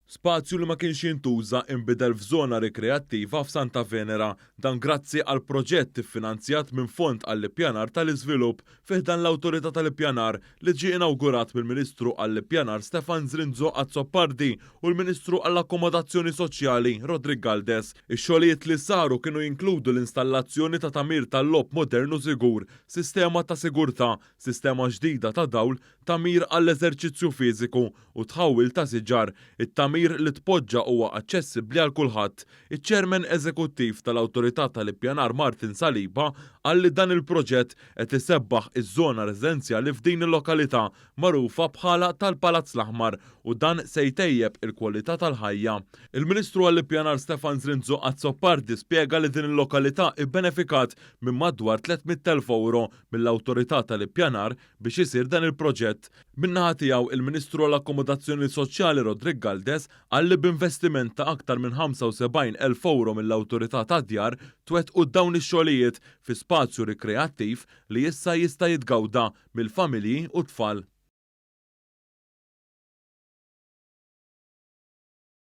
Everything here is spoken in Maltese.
Spazju li ma kienx jintuża inbidel f'żona rikreattiva f'Santa Venera, dan grazzi għal proġett iffinanzjat minn Fond għall-Ippjanar tal-Iżvilupp fih dan l-Awtorità tal-Ippjanar li ġie inawgurat mill-Ministru għall-Ippjanar Stefan Zrinzo Azzopardi u l-Ministru għall-Akkomodazzjoni Soċjali Rodrik Galdes. Ix-xogħlijiet li saru kienu jinkludu l-installazzjoni ta' tamir tal-lob modernu sigur, sistema ta' sigurtà, sistema ġdida ta' dawl, tamir għall-eżerċizzju fiżiku u tħawil ta' siġar. It-tamir li tpoġġa huwa aċċessibbli għal kulħadd. Iċ-Chairman Eżekuttiv tal-Awtorità tal-Ippjanar Martin Saliba qal li dan il-proġett qed isebbaħ iż-żona residenzjali f'din il-lokalità magħrufa bħala tal-Palazz l-Aħmar u dan se jtejjeb il-kwalità tal-ħajja. Il-Ministru għall-Ippjanar Stefan Zrinzo Azzopardi spjega li din il-lokalità ibbenefikat minn madwar 300,000 euro mill-Awtorità tal-Ippjanar biex isir dan il-proġett. Min-naħa tiegħu il-Ministru għall-Akkomodazzjoni Soċjali Rodrik Galdes qal li b'investiment ta' aktar minn 75,000 euro mill-Awtorità tad-Djar twettqu dawn ix-xogħlijiet fi spazju rikreattiv li issa jista' jitgawda mill-familji u tfal.